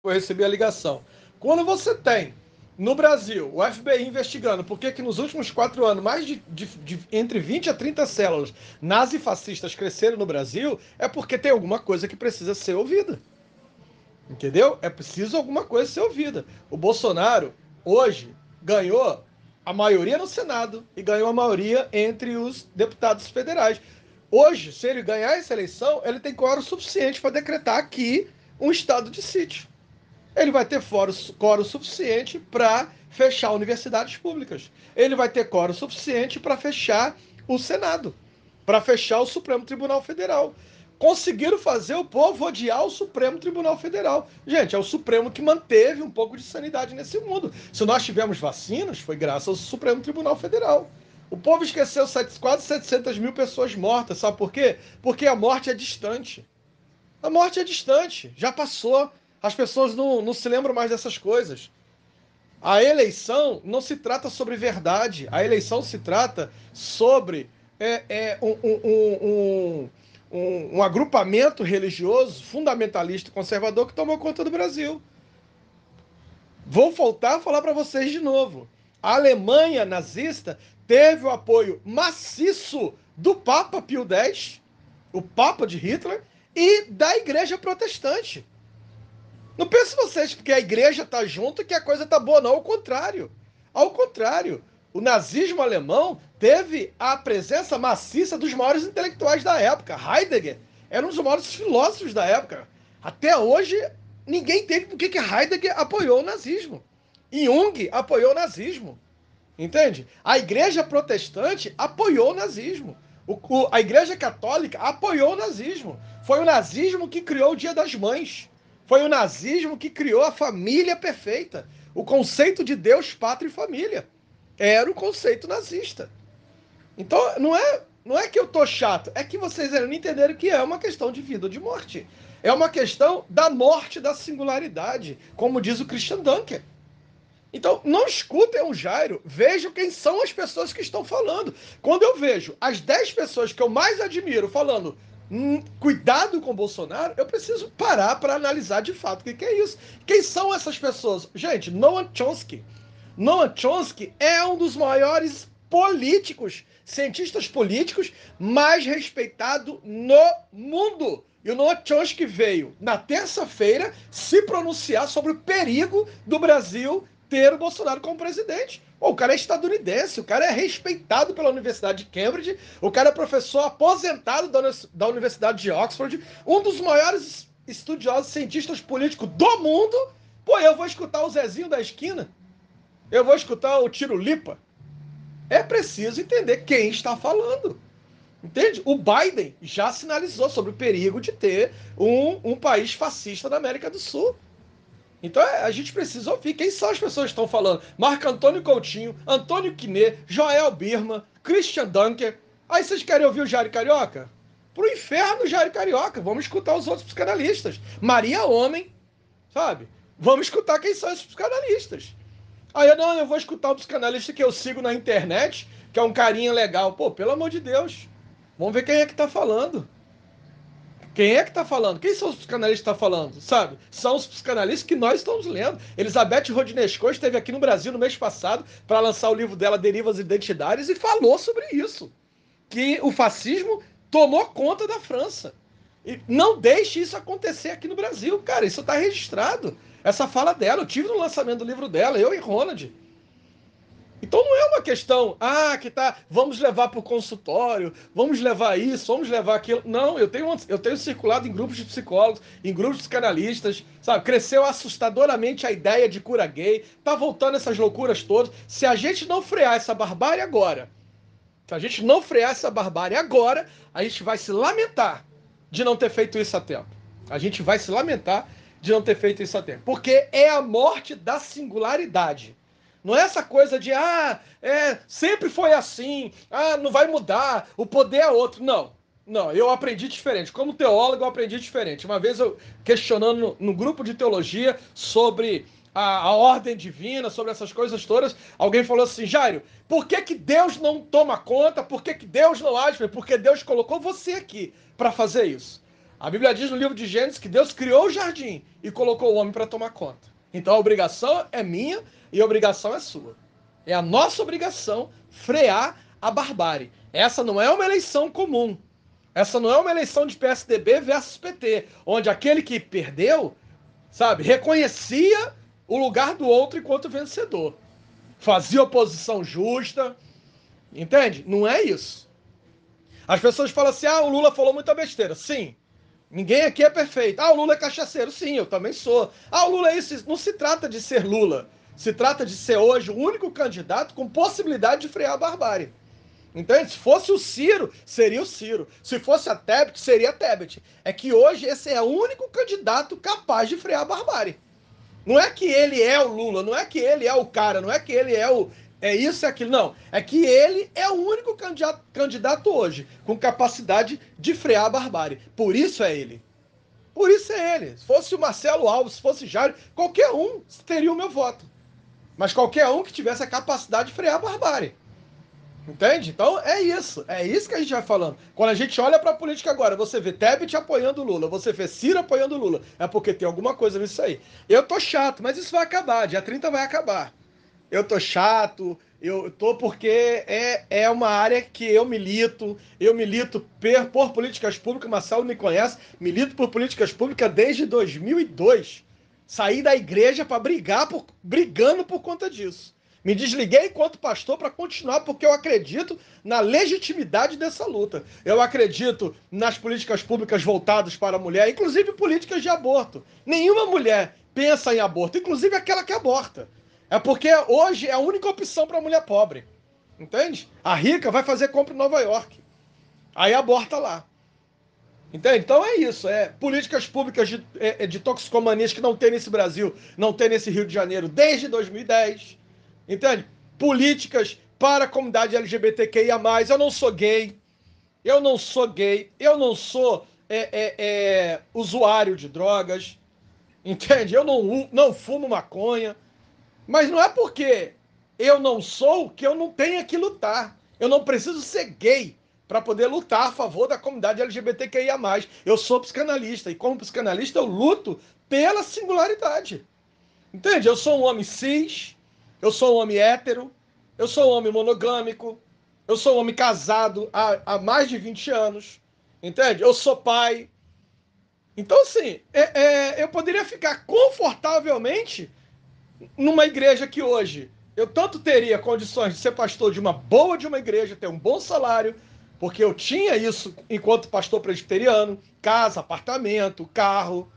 eu recebi a ligação. Quando você tem, no Brasil, o FBI investigando por que nos últimos 4 anos, mais de entre 20 a 30 células nazifascistas cresceram no Brasil, é porque tem alguma coisa que precisa ser ouvida. Entendeu? É preciso alguma coisa ser ouvida. O Bolsonaro, hoje, ganhou a maioria no Senado e ganhou a maioria entre os deputados federais. Hoje, se ele ganhar essa eleição, ele tem quórum suficiente para decretar aqui um estado de sítio. Ele vai ter quórum suficiente para fechar universidades públicas. Ele vai ter quórum suficiente para fechar o Senado, para fechar o Supremo Tribunal Federal. Conseguiram fazer o povo odiar o Supremo Tribunal Federal. Gente, é o Supremo que manteve um pouco de sanidade nesse mundo. Se nós tivemos vacinas, foi graças ao Supremo Tribunal Federal. O povo esqueceu quase 700 mil pessoas mortas. Sabe por quê? Porque a morte é distante. A morte é distante, já passou. As pessoas não se lembram mais dessas coisas. A eleição não se trata sobre verdade. A eleição se trata sobre um agrupamento religioso, fundamentalista, conservador, que tomou conta do Brasil. Vou voltar a falar para vocês de novo. A Alemanha nazista teve o apoio maciço do Papa Pio X, o Papa de Hitler, e da Igreja Protestante. Não pense vocês que a igreja está junto que a coisa está boa, não. Ao contrário. Ao contrário. O nazismo alemão teve a presença maciça dos maiores intelectuais da época. Heidegger era um dos maiores filósofos da época. Até hoje, ninguém entende por que Heidegger apoiou o nazismo. Jung apoiou o nazismo. Entende? A igreja protestante apoiou o nazismo. A igreja católica apoiou o nazismo. Foi o nazismo que criou o Dia das Mães. Foi o nazismo que criou a família perfeita. O conceito de Deus, pátria e família. Era o conceito nazista. Então, não é que eu tô chato, é que vocês não entenderam que é uma questão de vida ou de morte. É uma questão da morte da singularidade, como diz o Christian Dunker. Então, não escutem o Jairo, vejam quem são as pessoas que estão falando. Quando eu vejo as 10 pessoas que eu mais admiro falando cuidado com o Bolsonaro, eu preciso parar para analisar de fato o que é isso. Quem são essas pessoas? Gente, Noam Chomsky. Noam Chomsky é um dos maiores políticos, cientistas políticos mais respeitado no mundo. E o Noam Chomsky veio, na terça-feira, se pronunciar sobre o perigo do Brasil ter o Bolsonaro como presidente. O cara é estadunidense, o cara é respeitado pela Universidade de Cambridge, o cara é professor aposentado da Universidade de Oxford, um dos maiores estudiosos, cientistas políticos do mundo. Pô, eu vou escutar o Zezinho da esquina? Eu vou escutar o Tiro Lipa? É preciso entender quem está falando. Entende? O Biden já sinalizou sobre o perigo de ter um país fascista na América do Sul. Então a gente precisa ouvir quem são as pessoas que estão falando. Marco Antônio Coutinho, Antônio Quiné, Joel Birman, Christian Dunker. Aí vocês querem ouvir o Jair Carioca? Pro inferno, Jair Carioca. Vamos escutar os outros psicanalistas. Maria Homem, sabe? Vamos escutar quem são esses psicanalistas. Aí eu vou escutar um psicanalista que eu sigo na internet, que é um carinha legal. Pô, pelo amor de Deus. Vamos ver quem é que tá falando. Quem é que está falando? Quem são os psicanalistas que estão falando? Sabe? São os psicanalistas que nós estamos lendo. Elizabeth Rodnesco esteve aqui no Brasil no mês passado para lançar o livro dela, Derivas Identitárias, e falou sobre isso. Que o fascismo tomou conta da França. E não deixe isso acontecer aqui no Brasil. Cara, isso está registrado. Essa fala dela, eu tive no lançamento do livro dela, eu e Ronald. Então não é uma questão, vamos levar para o consultório, vamos levar isso, vamos levar aquilo. Não, eu tenho circulado em grupos de psicólogos, em grupos de psicanalistas, sabe? Cresceu assustadoramente a ideia de cura gay, tá voltando essas loucuras todas. Se a gente não frear essa barbárie agora, a gente vai se lamentar de não ter feito isso a tempo. A gente vai se lamentar de não ter feito isso a tempo. Porque é a morte da singularidade. Não é essa coisa de, sempre foi assim, não vai mudar, o poder é outro. Não, eu aprendi diferente. Como teólogo, eu aprendi diferente. Uma vez eu questionando no grupo de teologia sobre a ordem divina, sobre essas coisas todas, alguém falou assim, Jairo, por que Deus não toma conta? Por que Deus não age? Porque Deus colocou você aqui para fazer isso. A Bíblia diz no livro de Gênesis que Deus criou o jardim e colocou o homem para tomar conta. Então a obrigação é minha e a obrigação é sua. É a nossa obrigação frear a barbárie. Essa não é uma eleição comum. Essa não é uma eleição de PSDB versus PT, onde aquele que perdeu, sabe, reconhecia o lugar do outro enquanto vencedor. Fazia oposição justa. Entende? Não é isso. As pessoas falam assim, o Lula falou muita besteira. Sim. Ninguém aqui é perfeito. O Lula é cachaceiro. Sim, eu também sou. O Lula é isso. Não se trata de ser Lula. Se trata de ser hoje o único candidato com possibilidade de frear a barbárie. Entende? Se fosse o Ciro, seria o Ciro. Se fosse a Tebet, seria a Tebet. É que hoje esse é o único candidato capaz de frear a barbárie. Não é que ele é o Lula, não é que ele é o cara, não é que ele é o... É isso e aquilo, não. É que ele é o único candidato hoje com capacidade de frear a barbárie. Por isso é ele. Por isso é ele. Se fosse o Marcelo Alves, se fosse Jair, qualquer um teria o meu voto. Mas qualquer um que tivesse a capacidade de frear a barbárie. Entende? Então é isso. É isso que a gente vai falando. Quando a gente olha para a política agora, você vê Tebet apoiando Lula, você vê Ciro apoiando Lula. É porque tem alguma coisa nisso aí. Eu tô chato, mas isso vai acabar. Dia 30 vai acabar. Eu tô chato, eu tô porque é uma área que eu milito por políticas públicas, Marcelo me conhece, milito por políticas públicas desde 2002. Saí da igreja para brigando por conta disso. Me desliguei enquanto pastor para continuar porque eu acredito na legitimidade dessa luta. Eu acredito nas políticas públicas voltadas para a mulher, inclusive políticas de aborto. Nenhuma mulher pensa em aborto, inclusive aquela que aborta. É porque hoje é a única opção para a mulher pobre. Entende? A rica vai fazer compra em Nova York. Aí aborta lá. Entende? Então é isso. É políticas públicas de toxicomanias que não tem nesse Brasil, não tem nesse Rio de Janeiro desde 2010. Entende? Políticas para a comunidade LGBTQIA+. Eu não sou gay. Eu não sou gay. Eu não sou usuário de drogas. Entende? Eu não fumo maconha. Mas não é porque eu não sou que eu não tenha que lutar. Eu não preciso ser gay para poder lutar a favor da comunidade LGBTQIA+. Eu sou psicanalista e como psicanalista eu luto pela singularidade. Entende? Eu sou um homem cis, eu sou um homem hétero, eu sou um homem monogâmico, eu sou um homem casado há mais de 20 anos. Entende? Eu sou pai. Então, assim, eu poderia ficar confortavelmente numa igreja que hoje eu tanto teria condições de ser pastor de uma boa de uma igreja, ter um bom salário, porque eu tinha isso enquanto pastor presbiteriano, casa, apartamento, carro,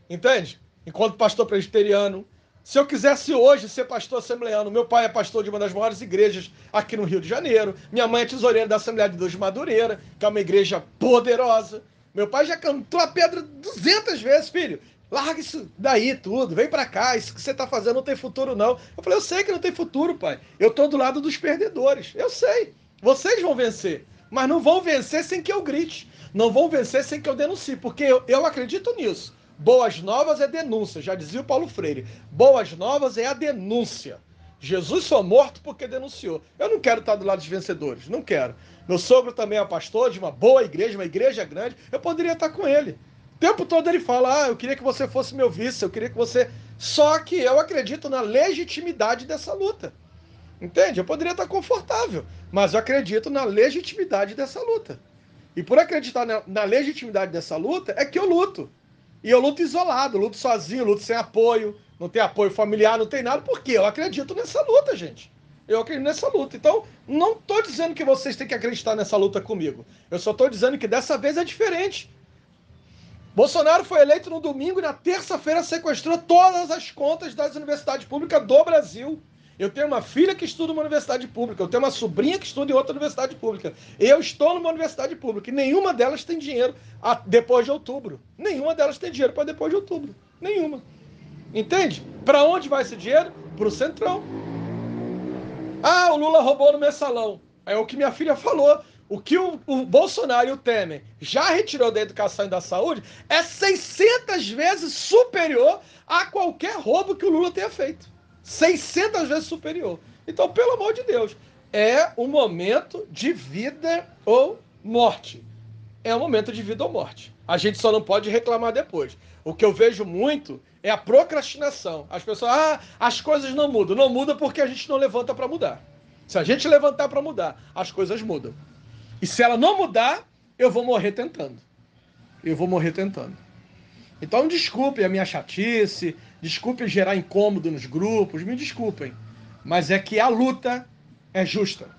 entende? Enquanto pastor presbiteriano. Se eu quisesse hoje ser pastor assembleano, meu pai é pastor de uma das maiores igrejas aqui no Rio de Janeiro, minha mãe é tesoureira da Assembleia de Deus de Madureira, que é uma igreja poderosa. Meu pai já cantou a pedra 200 vezes, filho. Larga isso daí tudo, vem pra cá, isso que você tá fazendo não tem futuro não. Eu falei, eu sei que não tem futuro, pai. Eu tô do lado dos perdedores, eu sei. Vocês vão vencer, mas não vão vencer sem que eu grite. Não vão vencer sem que eu denuncie, porque eu acredito nisso. Boas novas é denúncia, já dizia o Paulo Freire. Boas novas é a denúncia. Jesus foi morto porque denunciou. Eu não quero estar do lado dos vencedores, não quero. Meu sogro também é pastor de uma boa igreja, uma igreja grande. Eu poderia estar com ele. O tempo todo ele fala, eu queria que você fosse meu vice, eu queria que você... Só que eu acredito na legitimidade dessa luta. Entende? Eu poderia estar confortável, mas eu acredito na legitimidade dessa luta. E por acreditar na legitimidade dessa luta, é que eu luto. E eu luto isolado, luto sozinho, luto sem apoio, não tem apoio familiar, não tem nada, porque eu acredito nessa luta, gente. Eu acredito nessa luta. Então, não estou dizendo que vocês têm que acreditar nessa luta comigo. Eu só estou dizendo que dessa vez é diferente. Bolsonaro foi eleito no domingo e na terça-feira sequestrou todas as contas das universidades públicas do Brasil. Eu tenho uma filha que estuda numa universidade pública, eu tenho uma sobrinha que estuda em outra universidade pública. Eu estou numa universidade pública e nenhuma delas tem dinheiro depois de outubro. Nenhuma delas tem dinheiro para depois de outubro. Nenhuma. Entende? Para onde vai esse dinheiro? Para o Centrão. O Lula roubou no mensalão. É o que minha filha falou. O que o Bolsonaro e o Temer já retirou da educação e da saúde é 600 vezes superior a qualquer roubo que o Lula tenha feito. 600 vezes superior. Então, pelo amor de Deus, é um momento de vida ou morte. É um momento de vida ou morte. A gente só não pode reclamar depois. O que eu vejo muito é a procrastinação. As pessoas, as coisas não mudam. Não muda porque a gente não levanta para mudar. Se a gente levantar para mudar, as coisas mudam. E se ela não mudar, eu vou morrer tentando. Eu vou morrer tentando. Então, desculpem a minha chatice, desculpem gerar incômodo nos grupos, me desculpem. Mas é que a luta é justa.